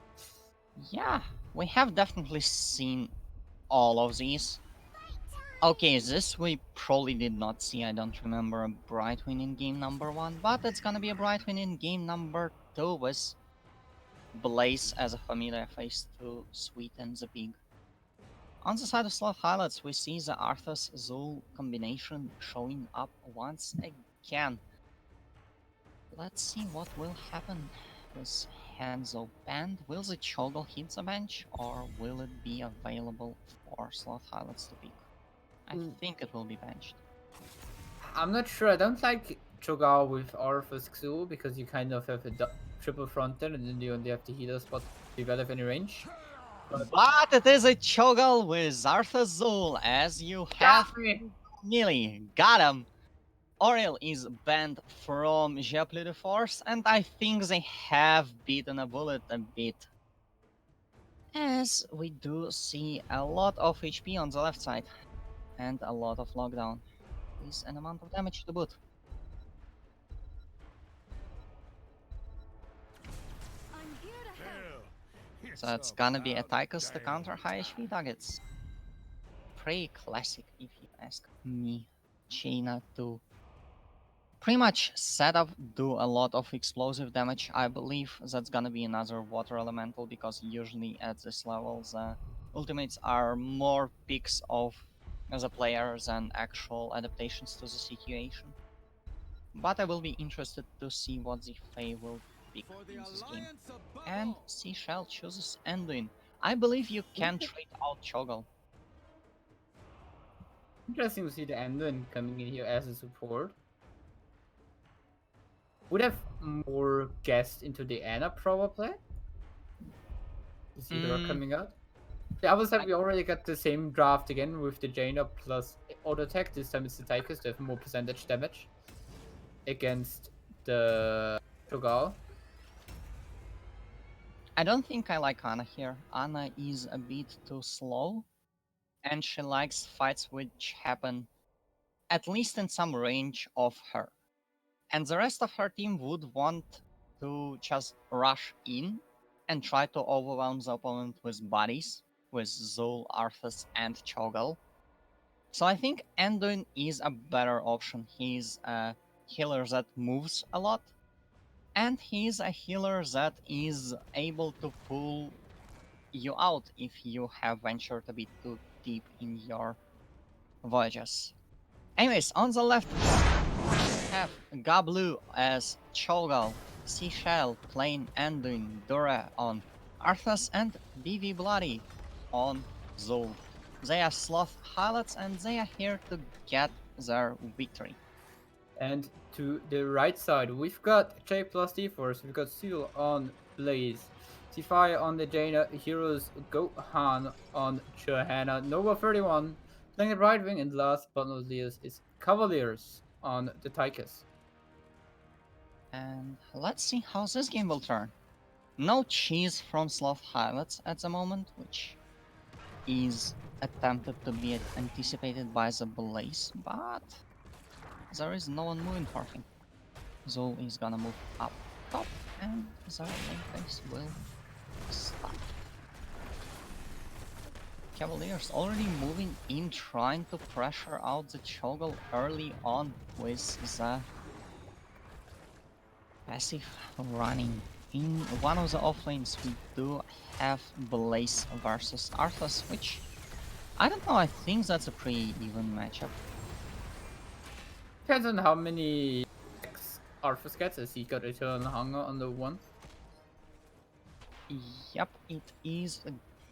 Yeah, we have definitely seen all of these. Okay, this we probably did not see. I don't remember a Brightwing in game number 1, but it's gonna be a Brightwing in game number 2 with Blaze as a familiar face to sweeten the pig. On the side of Sloth Highlights, we see the Arthas Zul combination showing up once again. Let's see what will happen. Is Hanzo banned? Will the Cho'Gall hit the bench, or will it be available for Sloth Highlights to pick? I think it will be benched. I'm not sure. I don't like Cho'Gall with Arthas Xul because you kind of have a triple frontal and then you only have the healer spot to develop any range. But it is a Cho'Gall with Arthas Zul, as you have nearly got him. Oriel is banned from Jeopardy Force, and I think they have beaten a bullet a bit. As we do see a lot of HP on the left side, and a lot of lockdown, with an amount of damage to boot. So it's gonna be a Tychus to counter high HP targets. Pretty classic if you ask me. Jaina to pretty much set up, do a lot of explosive damage. I believe that's gonna be another water elemental because usually at this level the ultimates are more picks of the player than actual adaptations to the situation. But I will be interested to see what the Fae will pick in this game. And Seashell chooses Anduin. I believe you can trade out Cho'Gall. Interesting to see the Anduin coming in here as a support. Would have more guessed into the Ana probably. To see her coming out. The other side, we already got the same draft again with the Jaina plus auto attack. This time it's the Tychus to have more percentage damage against the Cho'Gall. I don't think I like Ana here. Ana is a bit too slow, and she likes fights which happen at least in some range of her. And the rest of her team would want to just rush in and try to overwhelm the opponent with bodies, with Zul, Arthas, and Cho'Gall. So I think Anduin is a better option. He's a healer that moves a lot, and he's a healer that is able to pull you out if you have ventured a bit too deep in your voyages. Anyways, on the left, we have Gablu as Cho'Gall, Seashell playing Anduin, Dura on Arthas, and BV Bloody on Zul. They are Sloth Highlights, and they are here to get their victory. And to the right side, we've got J plus D-Force, we've got Seal on Blaze, T-Fire on the Jaina, Heroes Gohan on Johanna, Nova 31 playing the right wing, and last but not least is Cavaliers on the Tychus. And let's see how this game will turn. No cheese from Sloth Highlights at the moment, which is attempted to be anticipated by the Blaze, but there is no one moving for him. Zul is gonna move up top, and the lane phase will stop. Cavaliers already moving in, trying to pressure out the Cho'Gall early on with the passive running. In one of the offlanes, we do have Blaze versus Arthas, which I don't know, I think that's a pretty even matchup. Depends on how many Arthas gets, as he got Eternal Hunger on the one. Yep, it is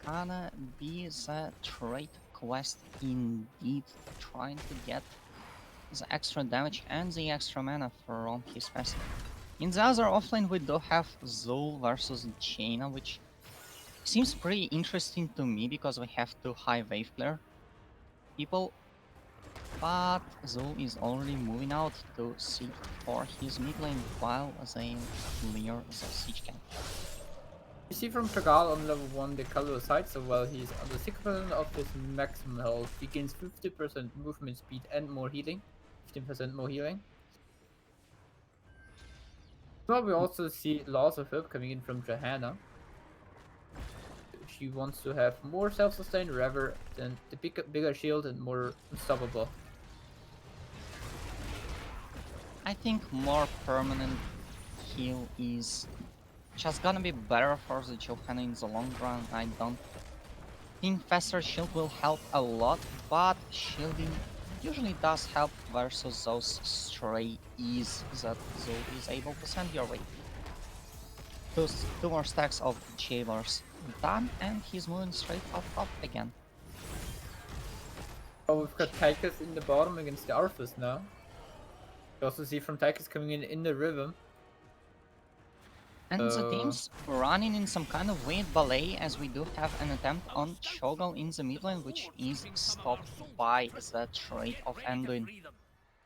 gonna be the trade quest indeed, trying to get the extra damage and the extra mana from his passive. In the other offlane, we do have Zul versus Jaina, which seems pretty interesting to me because we have two high wave player people, but Zul is already moving out to seek for his mid lane while they clear the siege camp. You see from Cho'Gall on level 1 the color side, so while he's on the 6% of his maximum health, he gains 50% movement speed and more healing. 15% more healing. Well, we also see Laws of Hope coming in from Johanna. She wants to have more self-sustain rather than the bigger shield and more unstoppable. I think more permanent heal is just gonna be better for the Johanna in the long run. I don't think faster shield will help a lot, but shielding usually does help versus those stray E's that Zoe is able to send your way. Two more stacks of jailers done, and he's moving straight up top again. Oh, we've got Tychus in the bottom against the Arthas now. You also see from Tychus coming in the rhythm. And the team's running in some kind of weird ballet, as we do have an attempt on Cho'Gall in the mid lane, which is stopped by the trade of Anduin.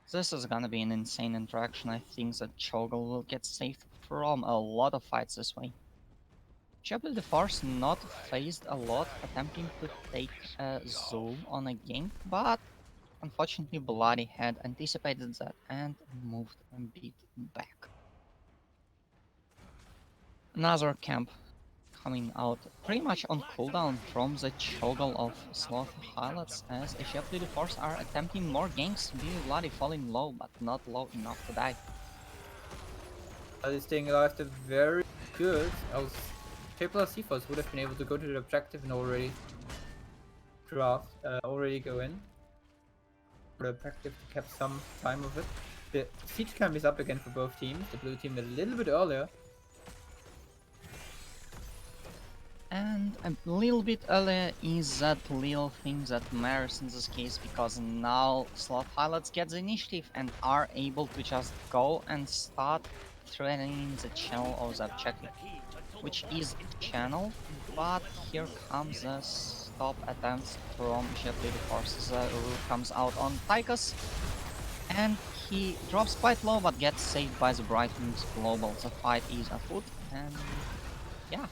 This is gonna be an insane interaction. I think that Cho'Gall will get saved from a lot of fights this way. Jebel the Force not phased a lot, attempting to take a zoom on a gank, but unfortunately Bloody had anticipated that and moved a bit back. Another camp coming out pretty much on cooldown from the Cho'Gall of Sloth Highlords, as Jebel the Force are attempting more ganks, being Bloody falling low, but not low enough to die. Bloody staying alive, they're very good. Triple Seaforce would have been able to go to the objective and already go in. For the objective to keep some time of it. The siege camp is up again for both teams. The blue team a little bit earlier. And a little bit earlier is that little thing that matters in this case, because now Sloth Highlords get the initiative and are able to just go and start threatening the channel of the objective, which is channel, but here comes the stop attempts from Jetly the Forces. The root comes out on Tychus, and he drops quite low but gets saved by the Brightwings Global. The fight is afoot, and yeah.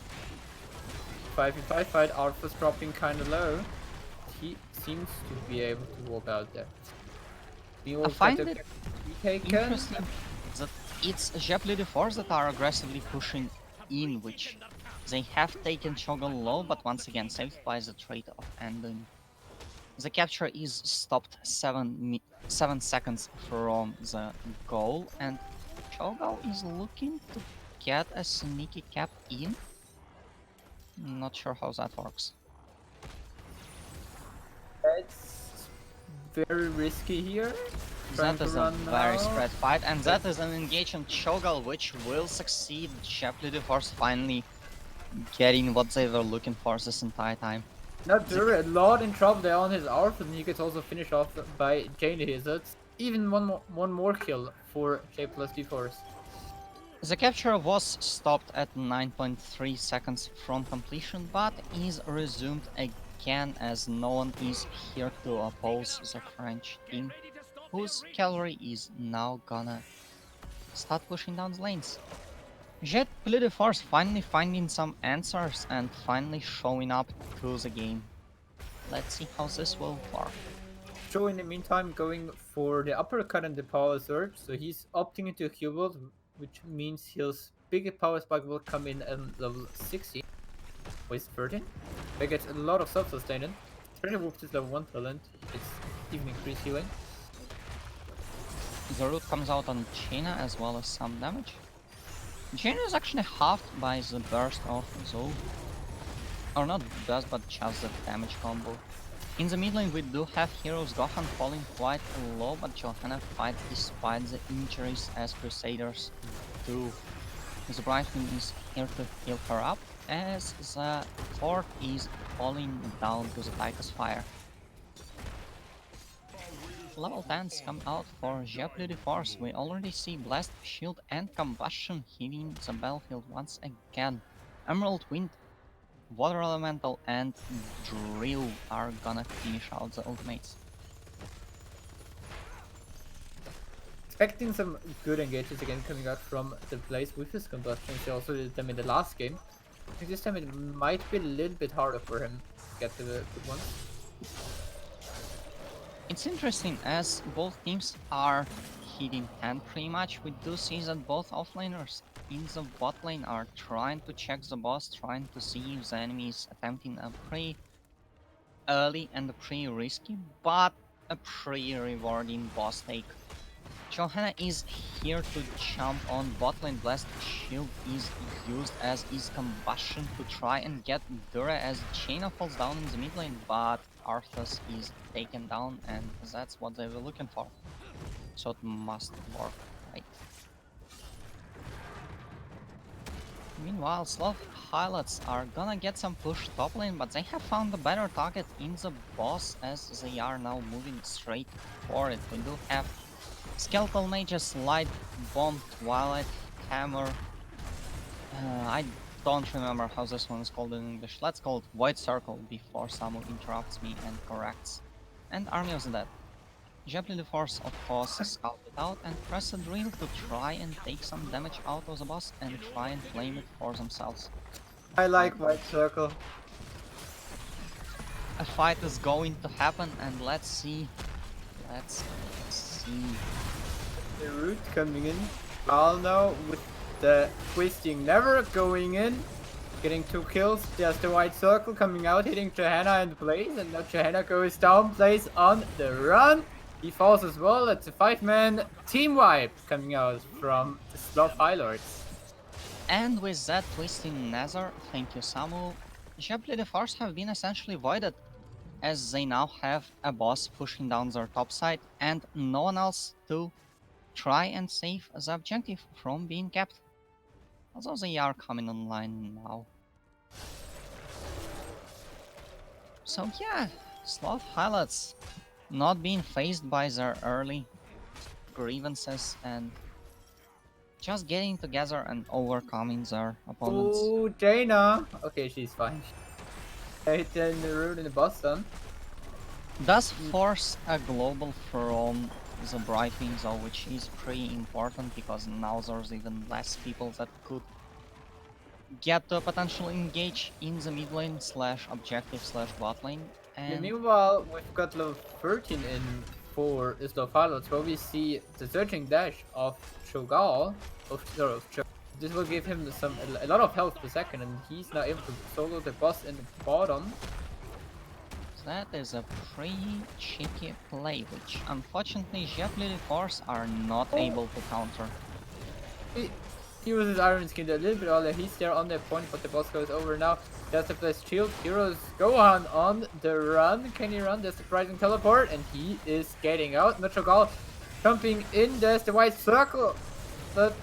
5v5 fight, Arthur's dropping kinda low. He seems to be able to walk out there. I find it interesting that it's Jepli the Force that are aggressively pushing in, which they have taken Cho'Gall low, but once again saved by the trade of Andon. The capture is stopped 7 seconds from the goal, and Cho'Gall is looking to get a sneaky cap in. Not sure how that works. It's very risky here. That is a very spread fight, and that is an engage on Cho'Gall, which will succeed. Jepli the Force finally getting what they were looking for this entire time. Not sure, a lot in trouble there on his Arthur, and he gets also finished off by Jane here. So it's even one more kill for J plus D-Force. The capture was stopped at 9.3 seconds from completion, but is resumed again as no one is here to oppose the French team, whose cavalry is now gonna start pushing down the lanes. Jet Blue de Force finally finding some answers and finally showing up to the game. Let's see how this will work. Joe in the meantime going for the uppercut and the power surge, so he's opting into a Q-Bolt, which means his bigger power spike will come in at level 60. With 13. They get a lot of self-sustaining. Especially with this level 1 talent, it's even increased healing. The root comes out on Jaina as well as some damage. Jaina is actually halved by the burst of Zoe. Or not burst, but just the damage combo. In the mid lane we do have heroes Gohan falling quite low, but Johanna fights despite the injuries as Crusaders do. The Brightwing is here to heal her up, as the fort is falling down to the Tychus fire. Level 10s come out for Jepli the Force. We already see Blast, Shield and Combustion hitting the battlefield once again. Emerald Wind, Water Elemental and Drill are gonna finish out the ultimates. Expecting some good engages again coming out from the place with his combustion. He also did them in the last game. I think this time it might be a little bit harder for him to get to the good ones. It's interesting, as both teams are hitting hand pretty much. We do see that both offlaners in the bot lane are trying to check the boss, trying to see if the enemy is attempting a pretty early and a pretty risky, but a pretty rewarding boss take. Johanna is here to jump on bot lane. Blast Shield is used as is Combustion to try and get Dura as Jaina falls down in the mid lane, but Arthas is taken down and that's what they were looking for. So it must work, right? Meanwhile, Sloth Highlords are gonna get some push top lane, but they have found a better target in the boss as they are now moving straight for it. We do have Skeletal Mages, Light Bomb, Twilight Hammer. I don't remember how this one is called in English. Let's call it White Circle before Samu interrupts me and corrects. And Army of the Dead. Gently the Force, of course, scouted out and press a drill to try and take some damage out of the boss and try and claim it for themselves. I like White Circle. A fight is going to happen and let's see. Let's see. The root coming in. All now with the twisting never going in. Getting 2 kills. There's the White Circle coming out, hitting Johanna in Blaze, and now Johanna goes down. Blaze on the run. He falls as well. It's a 5-man team wipe coming out from the Sloth Highlords. And with that twisting Nether, thank you Samu, Gently the Force have been essentially voided, as they now have a boss pushing down their top side and no one else to try and save the objective from being kept. Although they are coming online now. So yeah, Sloth Highlords not being faced by their early grievances and just getting together and overcoming their opponents. Oh, Jaina! Okay, she's fine. I hit the root in the boss stun. Does force a global from the Brightwing though, which is pretty important because now there's even less people that could get to potentially engage in the mid lane slash objective slash bot lane. And meanwhile, we've got level 13 in for Sloth Highlords, where we see the surging dash of Cho'Gall. This will give him a lot of health per second, and he's now able to solo the boss in the bottom. that is a pretty cheeky play, which unfortunately Gently the Force are not able to counter. He uses Iron Skin a little bit earlier. He's there on the point, but the boss goes over now. There's the blessed shield. Heroes Gohan on the run. Can he run? There's the Rising Teleport, and he is getting out. Cho'Gall jumping in. There's the White Circle, but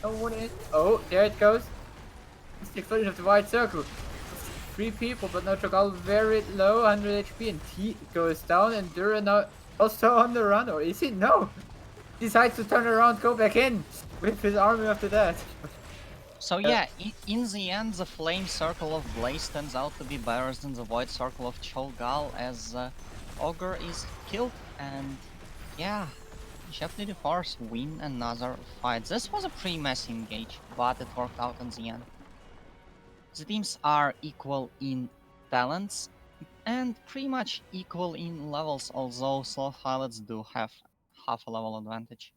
no one is. Oh, there it goes. It's the explosion of the White Circle. 3 people, but Cho'Gall very low, 100 HP, and he goes down. And Dura now also on the run, or is he? No. Decides to turn around, go back in with his army after that. So yeah, in the end, the Flame Circle of Blaze turns out to be better than the Void Circle of Cho'Gall, as Ogre is killed, and yeah, Gently the Force win another fight. This was a pretty messy engage, but it worked out in the end. The teams are equal in talents, and pretty much equal in levels, although Sloth Highlords do have half a level advantage.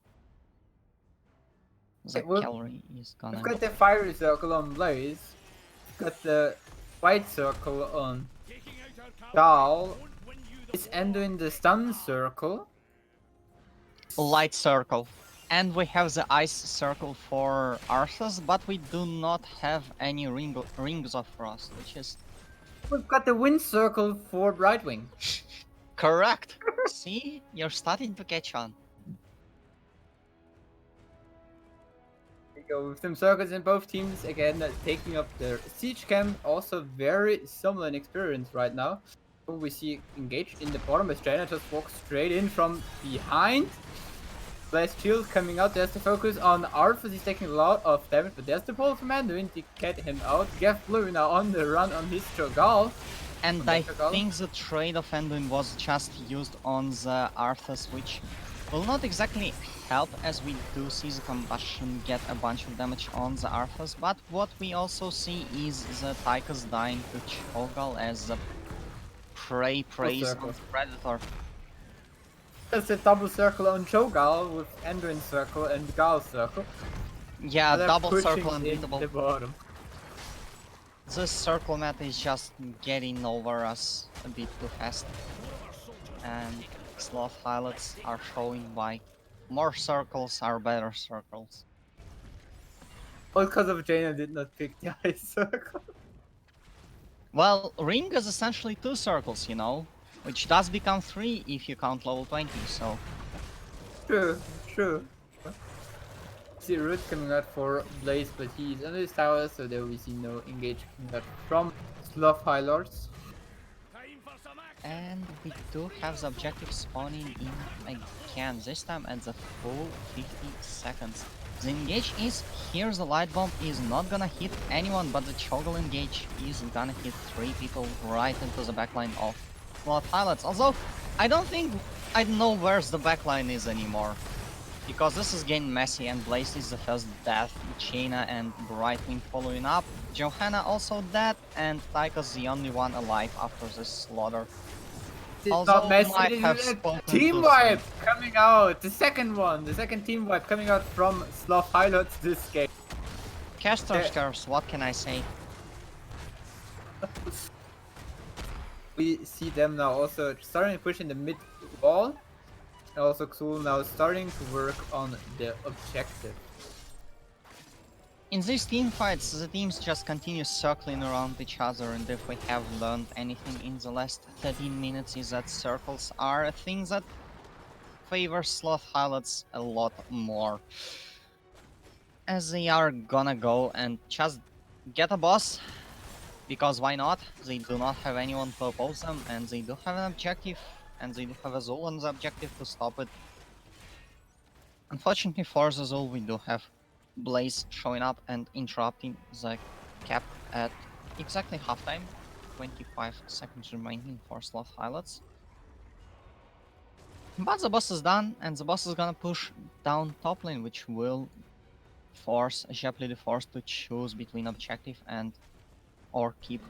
The cavalry is gonna... We've got the Fiery Circle on Blaze. We've got the White Circle on Gal. Is Endo the Stun Circle? Light Circle. And we have the Ice Circle for Arthas, but we do not have any Rings of Frost, which is... We've got the Wind Circle for Brightwing. Correct! See? You're starting to catch on. Go with some circles in both teams again, taking up their siege camp. Also very similar in experience right now. We see engaged in the bottom as Jaina just walks straight in from behind. Blast shield coming out. There's the focus on Arthas. He's taking a lot of damage, but there's the pull from Anduin to get him out. Geoff Blue now on the run on his Cho'Gall. And I think the trade of Anduin was just used on the Arthas, which will not exactly help, as we do see the Combustion get a bunch of damage on the Arthas, but what we also see is the Tychus dying to Cho'Gall as the prey preys on the Predator. There's a double circle on Cho'Gall with Anduin circle and Gal circle. Yeah, double circle and in the bottom. This circle meta is just getting over us a bit too fast. And Sloth Highlords are showing why. More circles are better circles. All because of Jaina did not pick the ice circle. Well, ring is essentially 2 circles, you know, which does become 3 if you count level 20, so... True, true. See Root coming out for Blaze, but he's under his tower, so there we see no engage coming out from Sloth Highlords. And we do have the objective spawning in again, this time at the full 50 seconds. The engage is here, the light bomb is not gonna hit anyone, but the Chogle engage is gonna hit 3 people right into the backline of Sloth Highlights. Although, I don't know where the backline is anymore. Because this is getting messy and Blaze is the first death, Jaina and Brightwing following up, Johanna also dead, and Taika's the only one alive after this slaughter. It's Although not messy, might it is have a spoken team too wipe soon. coming out! The second team wipe coming out from Sloth Highlords this game. Caster's curse, what can I say? We see them now also starting to push in the mid wall. And also Xul now starting to work on the objective. In these team fights, the teams just continue circling around each other, and if we have learned anything in the last 13 minutes is that circles are a thing that favor Sloth Highlights a lot more. As they are gonna go and just get a boss, because why not? They do not have anyone to oppose them, and they do have an objective, and they do have a Zul on the objective to stop it. Unfortunately for the Zul, we do have Blaze showing up and interrupting the cap at exactly halftime. 25 seconds remaining for Sloth Highlights. But the boss is done, and the boss is gonna push down top lane, which will force Japli the Force to choose between objective and or keep.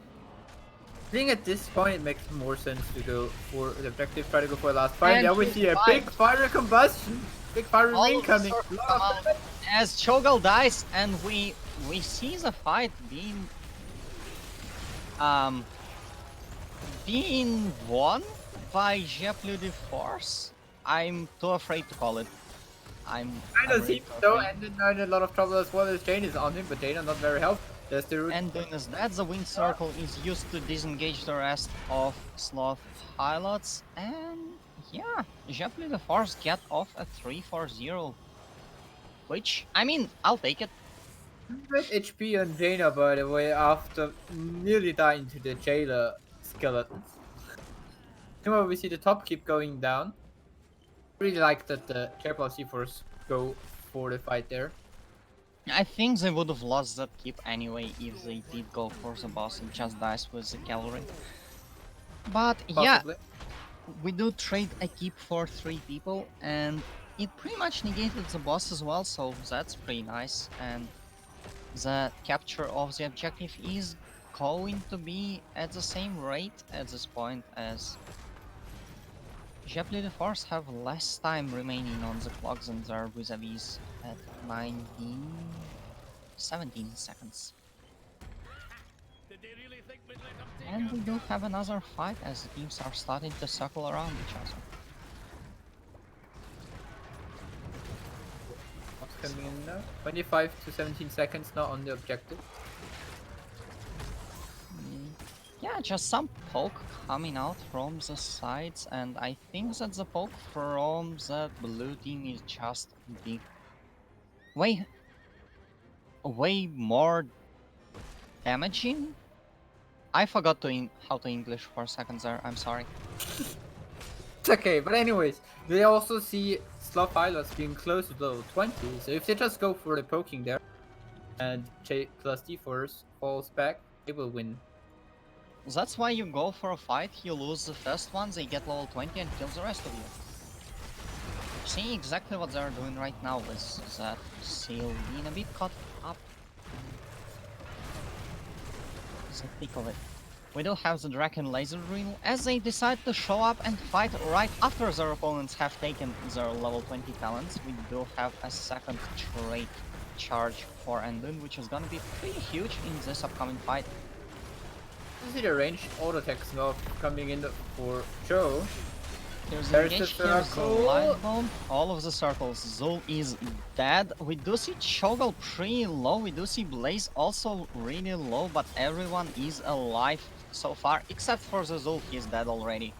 I think at this point it makes more sense to go for the objective, try to go for the last fight. And Now we see a big fire combustion, big fire All ring of the coming. circles come out as Chogle dies, and we see the fight being won by Japli the Force. I'm too afraid to call it. I'm Kinda really seems too so, afraid. and then now in a lot of trouble as well as Jane is on him, but Jane is not very helpful. There's the root. And doing as that, the wind circle is used to disengage the rest of Sloth Highlights, and yeah, Japli the Force get off a 3-4-0. Which, I mean, I'll take it. 100 HP on Jaina, by the way, after nearly dying to the jailer skeletons. Meanwhile, we see the top keep going down. Really like that the Triple C4s go for the fight there. I think they would have lost that keep anyway if they did go for the boss and just dies with the cavalry. But Possibly. yeah, we do trade a keep for 3 people, and it pretty much negated the boss as well, so that's pretty nice. And the capture of the objective is going to be at the same rate at this point as Japli the Force have less time remaining on the clock than their vis-a-vis at 17 seconds. And we do have another fight as the teams are starting to circle around each other. What's coming in now? 25 to 17 seconds now on the objective. Yeah, just some poke coming out from the sides, and I think that the poke from the blue team is just big. Way more damaging. I forgot how to English for a second there, I'm sorry. It's okay, but anyways, they also see Sloth Highlights being close to level 20, so if they just go for the poking there, and J plus D4s falls back, they will win. That's why you go for a fight, you lose the first one, they get level 20 and kills the rest of you. See exactly what they're doing right now with that seal being a bit caught up. The thick of it. We do have the Draken laser drill as they decide to show up and fight right after their opponents have taken their level 20 talents. We do have a second trait charge for Endun, which is gonna be pretty huge in this upcoming fight. You see the ranged auto attacks now coming in for Joe. Here's the There's the engage, here's the circle. light bomb. All of the circles. Zul is dead. We do see Cho'Gall pretty low. We do see Blaze also really low, but everyone is alive so far, except for the Zul. He's dead already.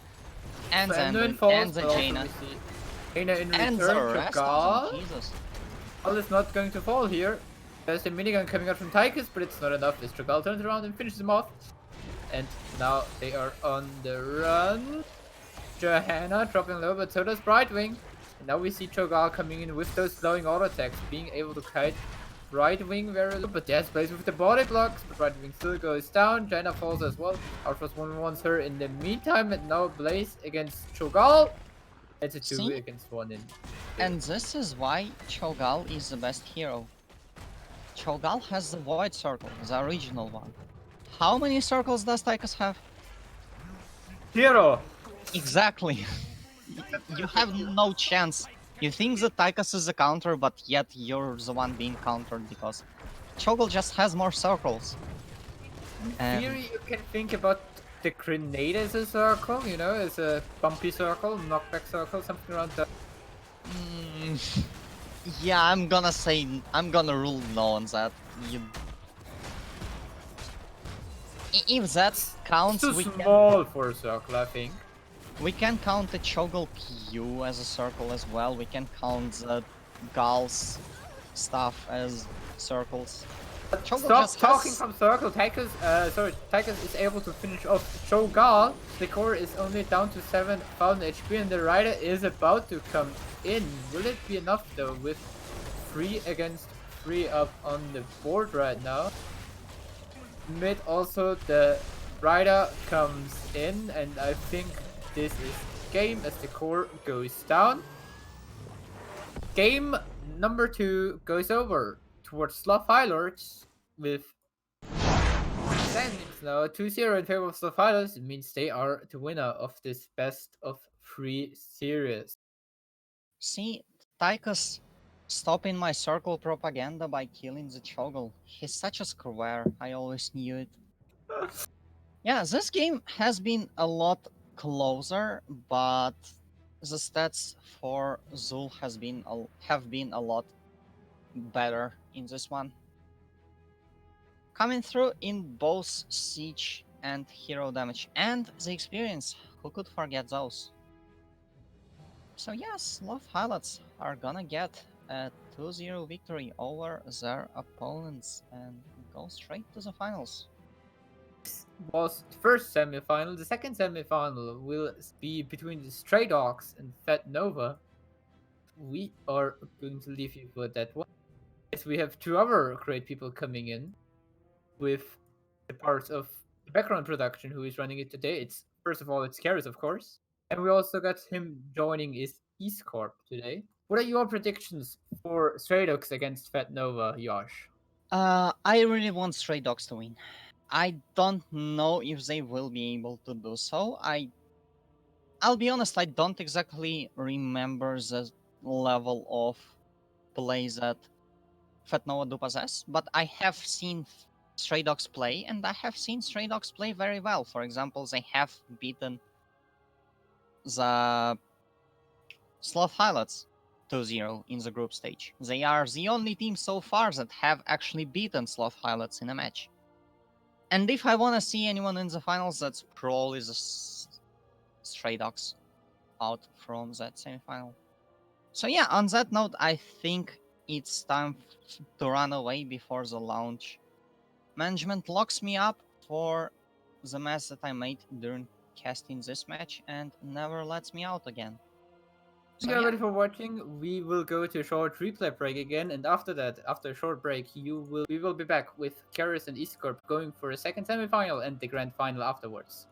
And Fenwin Zandun, falls, and the but also Jaina. we see Jaina in And the return to rest of Gal. them, Jesus. Gal is not going to fall here. There's a minigun coming out from Tychus, but it's not enough. As Cho'Gall turns around and finishes him off. And now they are on the run. Johanna dropping low, but so does Brightwing. And now we see Cho'Gall coming in with those slowing auto attacks, being able to kite Brightwing very low. But there's Blaze with the body blocks, but Brightwing still goes down. Johanna falls as well. Outfrost 1v1s her in the meantime, and now Blaze against Cho'Gall. It's a 2 See? against 1 in. And this is why Cho'Gall is the best hero. Cho'Gall has the Void Circle, the original one. How many circles does Tychus have? Hero! Exactly. You have no chance. You think that Tychus is a counter, but yet you're the one being countered because Cho'Gall just has more circles. In And theory, you can think about the grenade as a circle, you know, as a bumpy circle, knockback circle, something around that. yeah, I'm gonna rule no on that. If that counts, It's too small for a circle, I think. we can count the Cho'Gall Q as a circle as well. We can count the Gal's stuff as circles. Cho'Gall Stop just talking has- from circle. Tychus is able to finish off Cho'Gall. The core is only down to 7,000 HP, and the rider is about to come in. Will it be enough though? With 3 against 3 up on the board right now. Mid also the rider comes in, and I think this is game as the core goes down. Game number 2 goes over towards Sloth Highlords with standings now 2-0 in favor of Sloth Highlords. It means they are the winner of this best of 3 series. See, Tychus stopping my circle propaganda by killing the Cho'Gall. He's such a square. I always knew it. Yeah, this game has been a lot closer, but the stats for Zul have been a lot better in this one. Coming through in both siege and hero damage and the experience. Who could forget those? So yes, Sloth Highlights are gonna get a 2-0 victory over their opponents and go straight to the finals. This was the first semi-final. The second semi-final will be between the Stray Dogs and Fat Nova. We are going to leave you for that one. As we have 2 other great people coming in with the parts of the background production who is running it today. It's first of all it's Karis, of course. And we also got him joining is Eastcorp today. What are your predictions for Stray Dogs against Fat Nova, Josh? I really want Stray Dogs to win. I don't know if they will be able to do so. I'll be honest, I don't exactly remember the level of play that Fat Nova do possess, but I have seen Stray Dogs play, and I have seen Stray Dogs play very well. For example, they have beaten the Sloth Highlights 2-0 in the group stage. They are the only team so far that have actually beaten Sloth Highlights in a match. And if I want to see anyone in the finals, that's probably the Stray Dogs out from that semifinal. So yeah, on that note, I think it's time to run away before the launch. Management locks me up for the mess that I made during casting this match and never lets me out again. Thank you everybody for watching. We will go to a short replay break again, and after that, after a short break, we will be back with Karis and Eastcorp going for a second semi-final and the grand final afterwards.